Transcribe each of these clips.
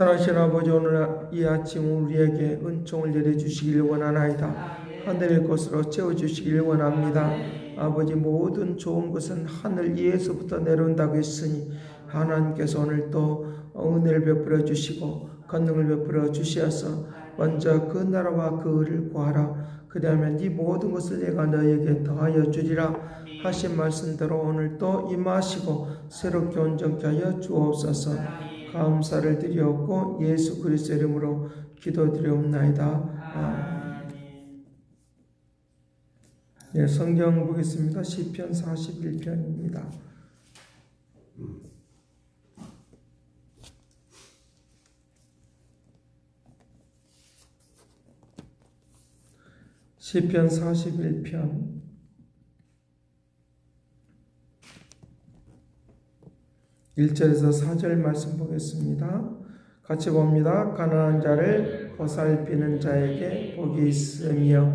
선하신 아버지, 오늘 이 아침 우리에게 은총을 내려주시길 원하나이다. 하늘의 것으로 채워주시길 원합니다. 아버지, 모든 좋은 것은 하늘 위에서부터 내려온다고 했으니 하나님께서 오늘 또 은혜를 베풀어 주시고 권능을 베풀어 주시어서 먼저 그 나라와 그 의를 구하라. 그다음에 네 모든 것을 내가 너에게 더하여 주리라 하신 말씀대로 오늘 또 임하시고 새롭게 온전케 하여 주옵소서. 감사를 드리옵고 예수 그리스도 이름으로 기도드리옵나이다. 아멘. 네, 성경 보겠습니다. 시편 41편입니다. 시편 41편 1절에서 4절 말씀 보겠습니다. 같이 봅니다. 가난한 자를 보살피는 자에게 복이 있으며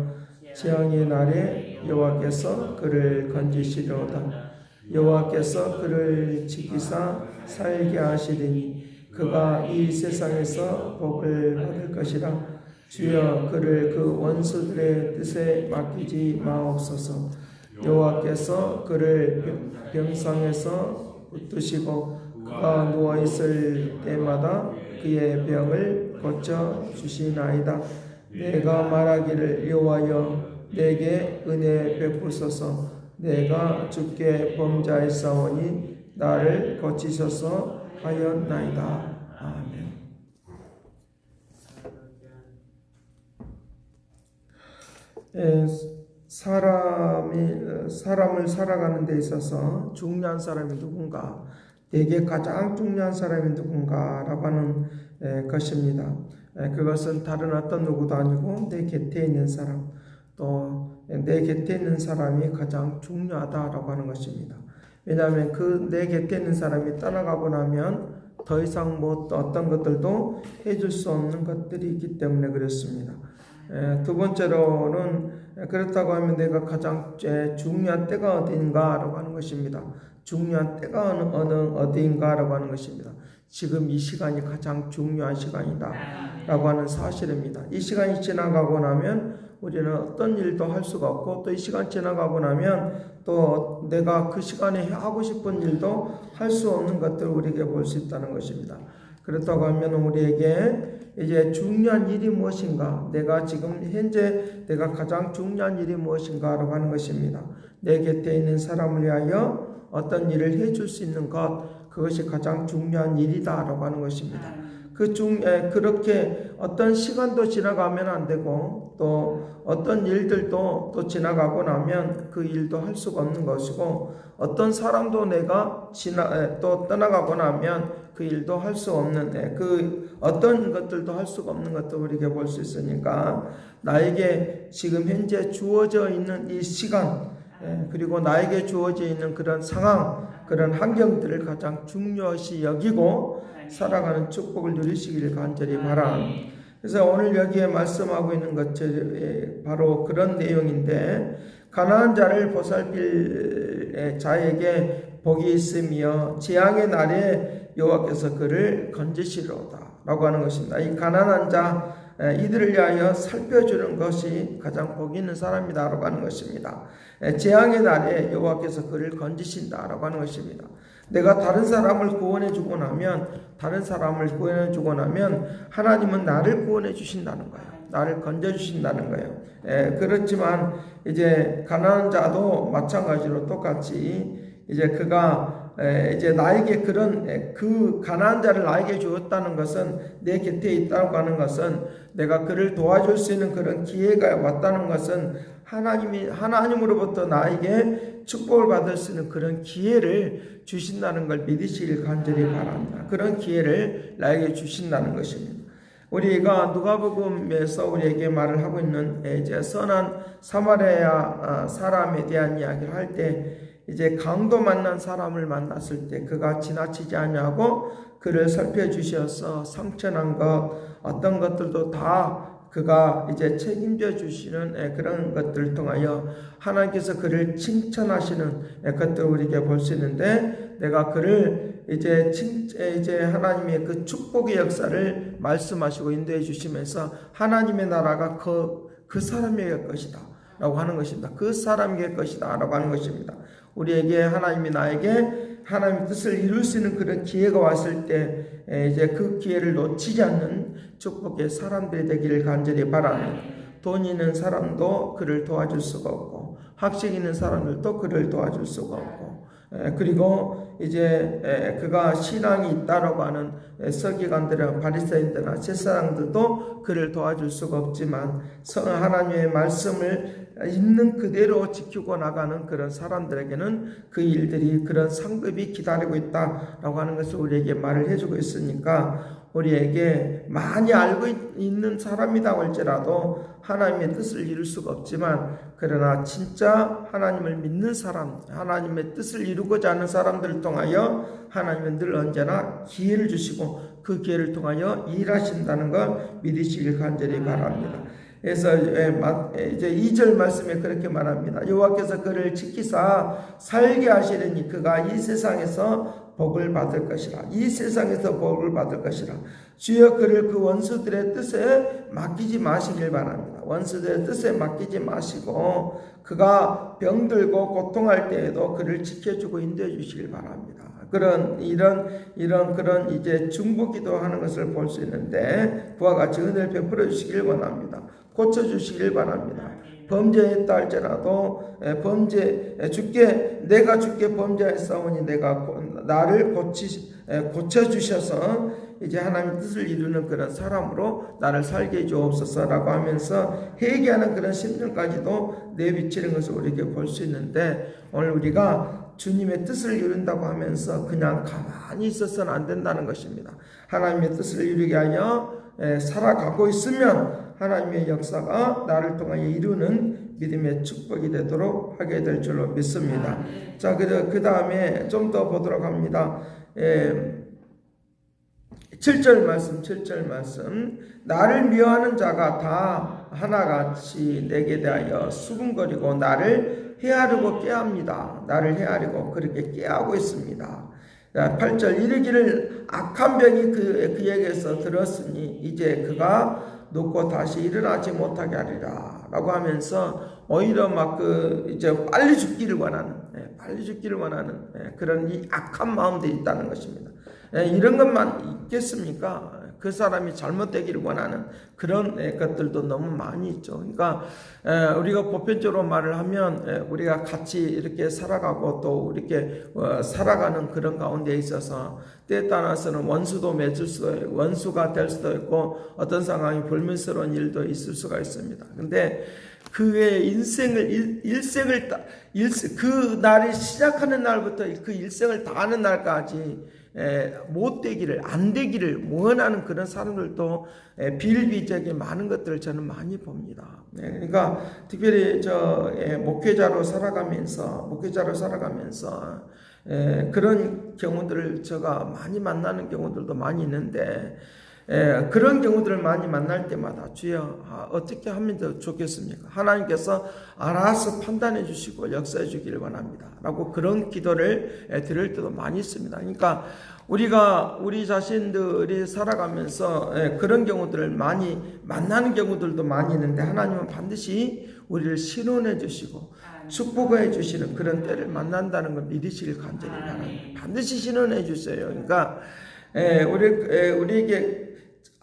재앙의 날에 여호와께서 그를 건지시리로다. 여호와께서 그를 지키사 살게 하시리니 그가 이 세상에서 복을 받을 것이라. 주여 그를 그 원수들의 뜻에 맡기지 마옵소서. 여호와께서 그를 병상에서 붙드시고 그가 누워있을 때마다 그의 병을 고쳐주시나이다. 내가 말하기를 여호와여 내게 은혜 베푸소서. 내가 주께 범죄하였사오니 나를 고치소서 하였나이다. 아멘. 사람을 살아가는 데 있어서 중요한 사람이 누군가, 내게 가장 중요한 사람이 누군가라고 하는 것입니다. 그것은 다른 어떤 누구도 아니고 내 곁에 있는 사람, 또 내 곁에 있는 사람이 가장 중요하다라고 하는 것입니다. 왜냐하면 그 내 곁에 있는 사람이 떠나가고 나면 더 이상 뭐 어떤 것들도 해줄 수 없는 것들이 있기 때문에 그렇습니다. 두 번째로는 그렇다고 하면 내가 가장 중요한 때가 어디인가라고 하는 것입니다. 중요한 때가 어디인가라고 하는 것입니다. 지금 이 시간이 가장 중요한 시간이다 라고 하는 사실입니다. 이 시간이 지나가고 나면 우리는 어떤 일도 할 수가 없고, 또 이 시간 지나가고 나면 또 내가 그 시간에 하고 싶은 일도 할 수 없는 것들을 우리에게 볼 수 있다는 것입니다. 그렇다고 하면 우리에게 이제 중요한 일이 무엇인가, 내가 지금 현재 내가 가장 중요한 일이 무엇인가라고 하는 것입니다. 내 곁에 있는 사람을 위하여 어떤 일을 해줄 수 있는 것, 그것이 가장 중요한 일이다라고 하는 것입니다. 그렇게 어떤 시간도 지나가면 안 되고, 또 어떤 일들도 또 지나가고 나면 그 일도 할 수가 없는 것이고, 어떤 사람도 내가 또 떠나가고 나면 그 일도 할 수 없는, 그 어떤 것들도 할 수가 없는 것도 우리에게 볼 수 있으니까, 나에게 지금 현재 주어져 있는 이 시간, 그리고 나에게 주어져 있는 그런 상황, 그런 환경들을 가장 중요시 여기고 살아가는 축복을 누리시기를 간절히 바랍니다. 그래서 오늘 여기에 말씀하고 있는 것이 바로 그런 내용인데, 가난한 자를 보살필 자에게 복이 있으며 재앙의 날에 여호와께서 그를 건지시리로다 라고 하는 것입니다. 이 가난한 자, 이들을 위하여 살펴주는 것이 가장 복 있는 사람이다 라고 하는 것입니다. 재앙의 날에 여호와께서 그를 건지신다 라고 하는 것입니다. 내가 다른 사람을 구원해 주고 나면, 하나님은 나를 구원해 주신다는 거예요. 나를 건져 주신다는 거예요. 그렇지만 이제 가난한 자도 마찬가지로 똑같이 이제 그가 이제 나에게 그 가난한 자를 나에게 주었다는 것은, 내 곁에 있다고 하는 것은, 내가 그를 도와줄 수 있는 그런 기회가 왔다는 것은 하나님으로부터 나에게 축복을 받을 수 있는 그런 기회를 주신다는 걸 믿으시길 간절히 바랍니다. 그런 기회를 나에게 주신다는 것입니다. 우리가 누가복음에서 우리에게 말을 하고 있는 이제 선한 사마리아 사람에 대한 이야기를 할 때, 이제 강도 만난 사람을 만났을 때 그가 지나치지 아니하고 그를 살펴주셔서 상처난 것, 어떤 것들도 다 그가 이제 책임져 주시는 그런 것들을 통하여 하나님께서 그를 칭찬하시는 것들을 우리에게 볼 수 있는데, 내가 그를 이제 하나님의 그 축복의 역사를 말씀하시고 인도해 주시면서 하나님의 나라가 그 사람에게 것이다 라고 하는 것입니다. 그 사람에게 것이다 라고 하는 것입니다. 우리에게 하나님이 나에게 하나님의 뜻을 이룰 수 있는 그런 기회가 왔을 때 이제 그 기회를 놓치지 않는 축복의 사람들이 되기를 간절히 바랍니다. 돈 있는 사람도 그를 도와줄 수가 없고 학식 있는 사람들도 그를 도와줄 수가 없고 그리고 이제 그가 신앙이 있다라고 하는 서기관들이나 바리새인들이나 제사장들도 그를 도와줄 수가 없지만 하나님의 말씀을 있는 그대로 지키고 나가는 그런 사람들에게는 그 일들이 그런 상급이 기다리고 있다라고 하는 것을 우리에게 말을 해주고 있으니까 우리에게 많이 알고 있는 사람이다 할지라도 하나님의 뜻을 이룰 수가 없지만 그러나 진짜 하나님을 믿는 사람, 하나님의 뜻을 이루고자 하는 사람들을 통하여 하나님은 늘 언제나 기회를 주시고 그 기회를 통하여 일하신다는 걸 믿으시길 간절히 바랍니다. 그래서 이제 2절 말씀에 그렇게 말합니다. 여호와께서 그를 지키사 살게 하시려니 그가 이 세상에서 복을 받을 것이라. 이 세상에서 복을 받을 것이라. 주여 그를 그 원수들의 뜻에 맡기지 마시길 바랍니다. 원수들의 뜻에 맡기지 마시고 그가 병들고 고통할 때에도 그를 지켜주고 인도해 주시길 바랍니다. 그런 이제 중보기도 하는 것을 볼 수 있는데 그와 같이 은혜를 베풀어 주시길 원합니다. 고쳐 주시길 바랍니다. 범죄했다 할지라도 내가 주께 범죄했사오니 나를 고쳐 주셔서 이제 하나님 뜻을 이루는 그런 사람으로 나를 살게 해 주옵소서라고 하면서 회개하는 그런 심정까지도 내비치는 것을 우리에게 볼 수 있는데 오늘 우리가 주님의 뜻을 이룬다고 하면서 그냥 가만히 있어서는 안 된다는 것입니다. 하나님의 뜻을 이루게 하여 살아가고 있으면 하나님의 역사가 나를 통하여 이루는 믿음의 축복이 되도록 하게 될 줄로 믿습니다. 자, 그 다음에 좀 더 보도록 합니다. 7절 말씀. 나를 미워하는 자가 다 하나같이 내게 대하여 수군거리고 나를 헤아리고 꾀합니다. 나를 헤아리고 그렇게 꾀하고 있습니다. 8절 이르기를 악한 병이 그에게서 들었으니 이제 그가 눕고 다시 일어나지 못하게 하리라 라고 하면서 오히려 이제 빨리 죽기를 원하는 그런 이 악한 마음들이 있다는 것입니다. 이런 것만 있겠습니까? 그 사람이 잘못되기를 원하는 그런 것들도 너무 많이 있죠. 그러니까 우리가 보편적으로 말을 하면 우리가 같이 이렇게 살아가고 또 이렇게 살아가는 그런 가운데 있어서 때에 따라서는 원수도 맺을 수도 있고 원수가 될 수도 있고 어떤 상황이 불미스러운 일도 있을 수가 있습니다. 근데 그의 그 날이 시작하는 날부터 그 일생을 다하는 날까지 못 되기를 안 되기를 원하는 그런 사람들도 비일비재하게 많은 것들을 저는 많이 봅니다. 그러니까 특별히 목회자로 살아가면서 그런 경우들을 제가 많이 만나는 경우들도 많이 있는데 그런 경우들을 많이 만날 때마다 주여 어떻게 하면 더 좋겠습니까? 하나님께서 알아서 판단해 주시고 역사해 주기를 원합니다 라고 그런 기도를 드릴 때도 많이 있습니다. 그러니까 우리 자신들이 살아가면서 그런 경우들을 많이 만나는 경우들도 많이 있는데 하나님은 반드시 우리를 신원해 주시고 축복해 주시는 그런 때를 만난다는 걸 믿으시길 간절히 바랍니다. 반드시 신원해 주세요. 그러니까 우리에게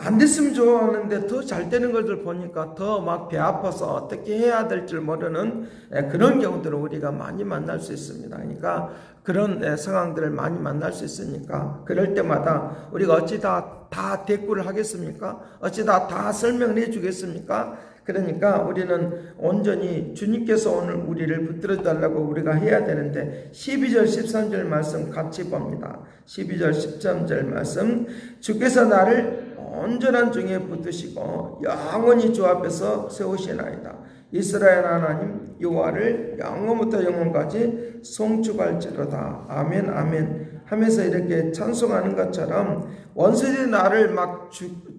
안 됐으면 좋았는데 더 잘 되는 것들 보니까 더 막 배 아파서 어떻게 해야 될지 모르는 그런 경우들을 우리가 많이 만날 수 있습니다. 그러니까 그런 상황들을 많이 만날 수 있으니까 그럴 때마다 우리가 어찌 다 대꾸를 하겠습니까? 어찌 다 설명을 해주겠습니까? 그러니까 우리는 온전히 주님께서 오늘 우리를 붙들어 달라고 우리가 해야 되는데 12절 13절 말씀 같이 봅니다. 12절 13절 말씀 주께서 나를 온전한 중에 붙드시고 영원히 주 앞에서 세우시나이다. 이스라엘 하나님 여호와를 영원부터 영원까지 송축할지로다. 아멘 아멘 하면서 이렇게 찬송하는 것처럼 원수들이 나를 막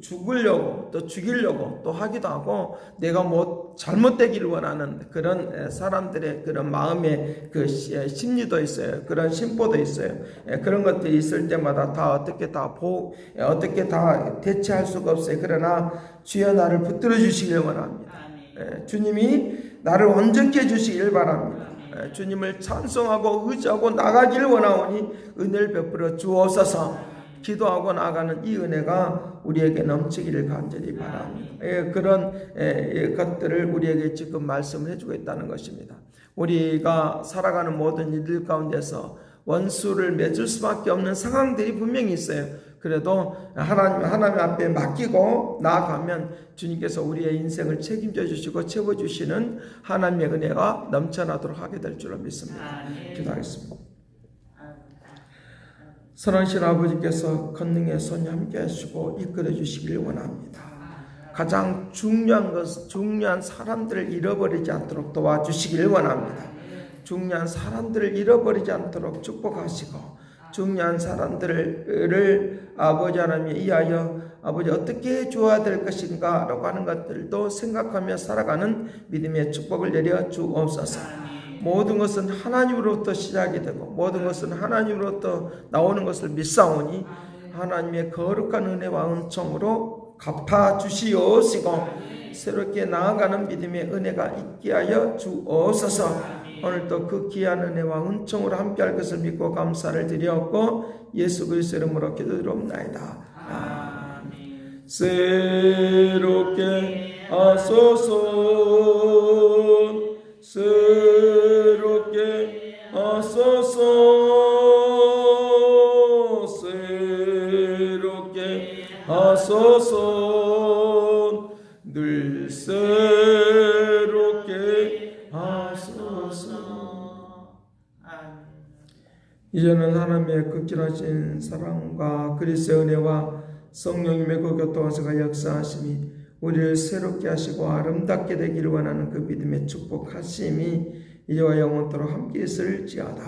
죽으려고 또 죽이려고 또 하기도 하고 내가 뭐 잘못되기를 원하는 그런 사람들의 그런 마음의 그 심리도 있어요. 그런 심보도 있어요. 그런 것들이 있을 때마다 다 어떻게 다 대체할 수가 없어요. 그러나 주여 나를 붙들어 주시길 원합니다. 주님이 나를 온전케 해주시길 바랍니다. 주님을 찬송하고 의지하고 나가기를 원하오니 은혜를 베풀어 주옵소서. 기도하고 나가는 이 은혜가 우리에게 넘치기를 간절히 바랍니다. 그런 것들을 우리에게 지금 말씀을 해주고 있다는 것입니다. 우리가 살아가는 모든 일들 가운데서 원수를 맺을 수밖에 없는 상황들이 분명히 있어요. 그래도 하나님 앞에 맡기고 나아가면 주님께서 우리의 인생을 책임져 주시고 채워주시는 하나님의 은혜가 넘쳐나도록 하게 될 줄로 믿습니다. 기도하겠습니다. 선하신 아버지께서 권능의 손이 함께 하시고 이끌어 주시길 원합니다. 가장 중요한 사람들을 잃어버리지 않도록 도와주시길 원합니다. 중요한 사람들을 잃어버리지 않도록 축복하시고 중요한 사람들을 아버지 하나님에 의하여 아버지 어떻게 주어야 될 것인가 라고 하는 것들도 생각하며 살아가는 믿음의 축복을 내려 주옵소서. 모든 것은 하나님으로부터 시작이 되고 모든 것은 하나님으로부터 나오는 것을 믿사오니 하나님의 거룩한 은혜와 은총으로 갚아주시옵시고 새롭게 나아가는 믿음의 은혜가 있게 하여 주옵소서. 오늘도 그 귀한 은혜와 은총으로 함께할 것을 믿고 감사를 드렸고 예수 그리스도의 이름으로 기도드리옵나이다. 아멘. 새롭게 하소서 새롭게 하소서 새롭게 하소서 늘 새롭게 하소서. 이제는 하나님의 극진하신 사랑과 그리스도의 은혜와 성령님의 그 교통하시가 역사하심이 우리를 새롭게 하시고 아름답게 되기를 원하는 그 믿음의 축복하심이 이제와 영원토록 함께 있을지어다.